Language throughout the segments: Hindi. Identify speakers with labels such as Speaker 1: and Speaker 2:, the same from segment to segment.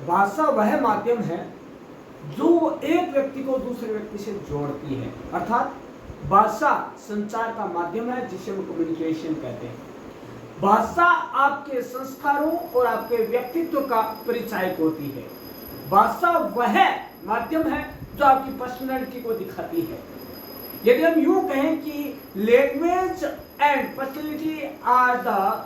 Speaker 1: भाषा वह माध्यम है जो एक व्यक्ति को दूसरे व्यक्ति से जोड़ती है, अर्थात भाषा संचार का माध्यम है जिसे हम कम्युनिकेशन कहते हैं। भाषा आपके संस्कारों और आपके व्यक्तित्व का परिचायक होती है। भाषा वह माध्यम है जो आपकी पर्सनैलिटी को दिखाती है। यदि हम यूं कहें कि language and personality are the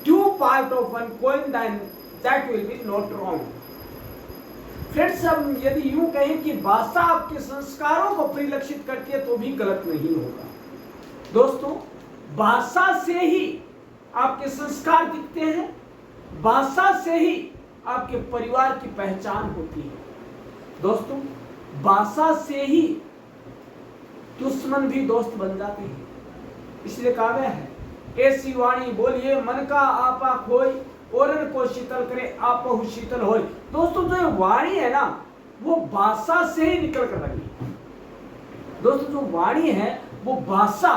Speaker 1: two part of one coin, then that will be not wrong. Friends, हम यदि यूं कहें कि भाषा आपके संस्कारों को परिलक्षित करती है तो भी गलत नहीं होगा। दोस्तों, भाषा से ही आपके संस्कार दिखते हैं, भाषा से ही आपके परिवार की पहचान होती है। दोस्तों, भाषा से ही दुश्मन भी दोस्त बन जाते हैं। इसलिए कहा गया है, ऐसी वाणी बोलिए मन का आपा खोई, औरन को शीतल करे आपहु शीतल होय। दोस्तों, जो वाणी है ना, वो भाषा से ही निकल कर रही है। दोस्तों, जो वाणी है वो भाषा,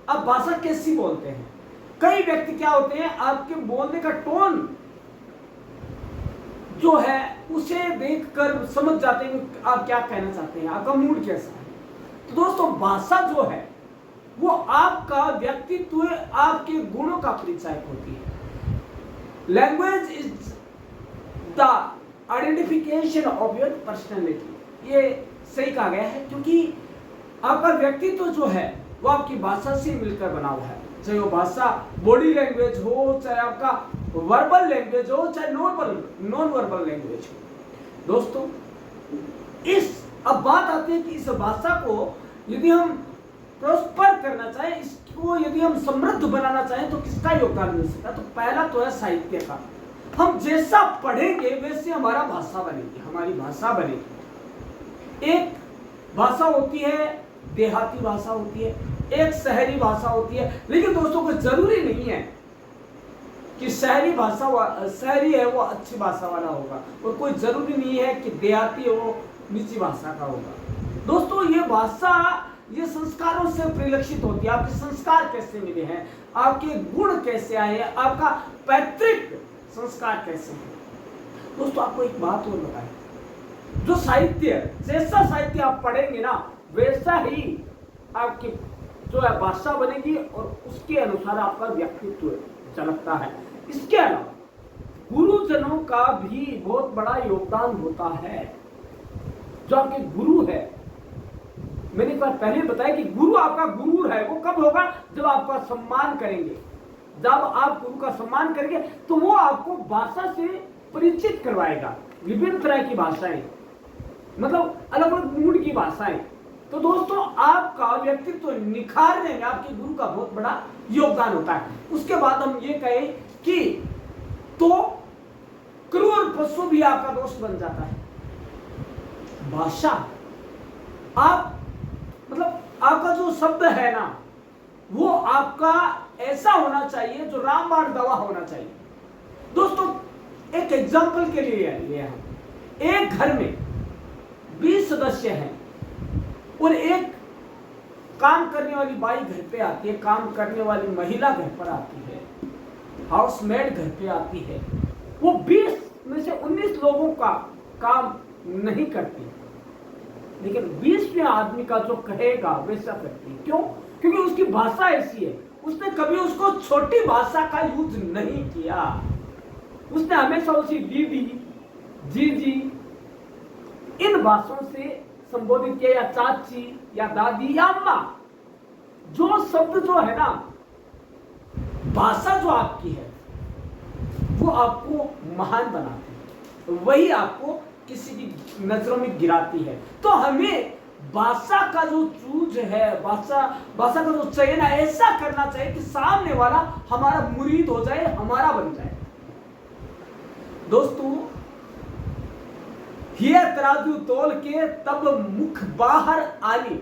Speaker 1: अब भाषा कैसी बोलते हैं? कई व्यक्ति क्या होते हैं, आपके बोलने का टोन जो है उसे देखकर समझ जाते हैं कि आप क्या कहना चाहते हैं, आपका मूड कैसा है। तो दोस्तों, भाषा जो है वो आपका व्यक्तित्व, आपके गुणों का परिचायक होती है। Language is the identification of your personality. ये सही कहा गया है, क्योंकि आपका व्यक्तित्व जो है वो आपकी भाषा से मिलकर बना हुआ है। चाहे वो भाषा बॉडी लैंग्वेज हो, चाहे आपका वर्बल लैंग्वेज हो, चाहे नॉन वर्बल लैंग्वेज हो। दोस्तों, अब बात आती है कि इस भाषा को यदि हम प्रोस्पर करना चाहें, इसको यदि हम समृद्ध बनाना चाहें तो किसका योगदान मिल सकता है? तो पहला तो है साहित्य का। हम जैसा पढ़ेंगे वैसे हमारा भाषा बनेगी, हमारी भाषा बनेगी। एक भाषा होती है देहाती भाषा होती है, एक शहरी भाषा होती है। लेकिन दोस्तों, को जरूरी नहीं है कि शहरी है वो अच्छी भाषा वाला होगा, और कोई जरूरी नहीं है कि देहाती वो नीची भाषा का होगा। दोस्तों, ये भाषा ये संस्कारों से परिलक्षित होती है। आपके संस्कार कैसे मिले हैं, आपके गुण कैसे आए हैं, आपका पैतृक संस्कार कैसे है। दोस्तों, आपको एक बात और बताएं, जो साहित्य, जैसा साहित्य आप पढ़ेंगे ना वैसा ही आपकी जो है भाषा बनेगी और उसके अनुसार आपका व्यक्तित्व झलकता है। इसके अलावा गुरुजनों का भी बहुत बड़ा योगदान होता है। जो आपके गुरु है, मैंने एक बार पहले बताया कि गुरु आपका गुरु है वो कब होगा? जब आपका सम्मान करेंगे। जब आप गुरु का सम्मान करेंगे तो वो आपको भाषा से परिचित करवाएगा, विभिन्न तरह की भाषाएं, मतलब अलग अलग मूड की भाषाएं। तो दोस्तों, आपका व्यक्तित्व निखारने में आपके गुरु का बहुत बड़ा योगदान होता है। उसके बाद हम ये कहें कि तो क्रूर पशु भी आपका दोस्त बन जाता है। भाषा, आप मतलब आपका जो शब्द है ना वो आपका ऐसा होना चाहिए जो रामबाण दवा होना चाहिए। दोस्तों, एक एग्जांपल के लिए हम एक घर में 20 सदस्य हैं और एक काम करने वाली बाई घर पे आती है, काम करने वाली महिला घर पर आती है, हाउसमेड घर पे आती है। वो 20 में से 19 लोगों का काम नहीं करती, लेकिन 20वें आदमी का जो कहेगा वैसा करती है। क्यों? क्योंकि उसकी भाषा ऐसी है, उसने कभी उसको छोटी भाषा का यूज नहीं किया। उसने हमेशा उसी दीदी, जीजी इन भाषाओं से संबोधित किया, या चाची या दादी या अम्मा। जो शब्द जो है ना, भाषा जो आपकी है वो आपको महान बनाती है, वही आपको किसी की नजरों में गिराती है। तो हमें भाषा का जो चूज है, भाषा का जो चयन है, ऐसा करना चाहिए कि सामने वाला हमारा मुरीद हो जाए, हमारा बन जाए। दोस्तों, ये तराजू तोल के तब मुख बाहर आली।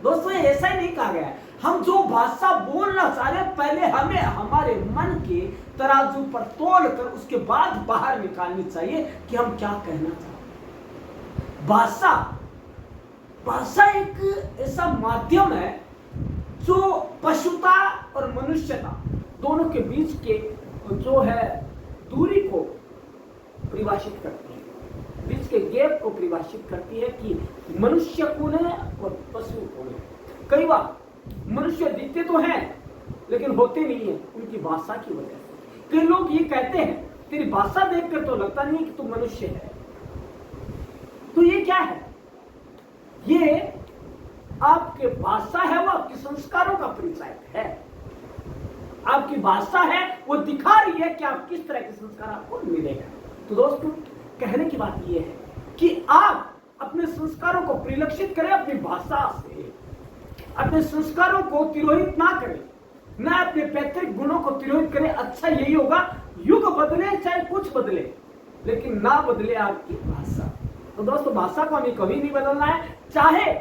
Speaker 1: दोस्तों, ये ऐसा ही नहीं कहा गया है। हम जो भाषा बोलना चाह रहे हैं पहले हमें हमारे मन के तराजू पर तोल कर उसके बाद बाहर निकालनी चाहिए कि हम क्या कहना चाहते हैं। भाषा एक ऐसा माध्यम है जो पशुता और मनुष्यता दोनों के बीच के जो है दूरी को परिभाषित करती है, बीच के गैप को परिभाषित करती है कि मनुष्य कौन है और पशु कौन है। कई बार मनुष्य दिखते तो हैं लेकिन होते नहीं है उनकी भाषा की वजह से। कई लोग ये कहते हैं तेरी भाषा देखकर तो लगता नहीं कि तू मनुष्य है। तो ये क्या है? ये आपके भाषा है, वो आपके संस्कारों का परिचय है। आपकी भाषा है वो दिखा रही है कि आप किस तरह के संस्कार आपको मिलेगा। तो दोस्तों कहने की बात ये है कि आप अपने संस्कारों को परिलक्षित करें अपनी भाषा से, अपने संस्कारों को तिरोहित ना करें, ना अपने पैतृक गुणों को तिरोहित करें। अच्छा यही होगा, युग बदले चाहे कुछ बदले लेकिन ना बदले आपकी भाषा। तो दोस्तों भाषा को हमें कभी नहीं बदलना है, चाहे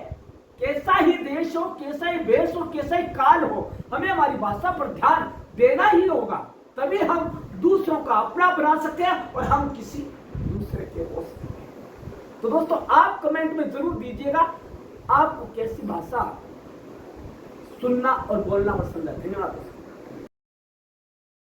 Speaker 1: कैसा ही देश हो, कैसा ही वेश हो, कैसा ही काल हो, हमें हमारी भाषा पर ध्यान देना ही होगा। तभी हम दूसरों का अपना बना सकते हैं और हम किसी दूसरे के हो सकते हैं। तो दोस्तों आप कमेंट में जरूर दीजिएगा आपको कैसी भाषा सुनना और बोलना पसंद है। धन्यवाद।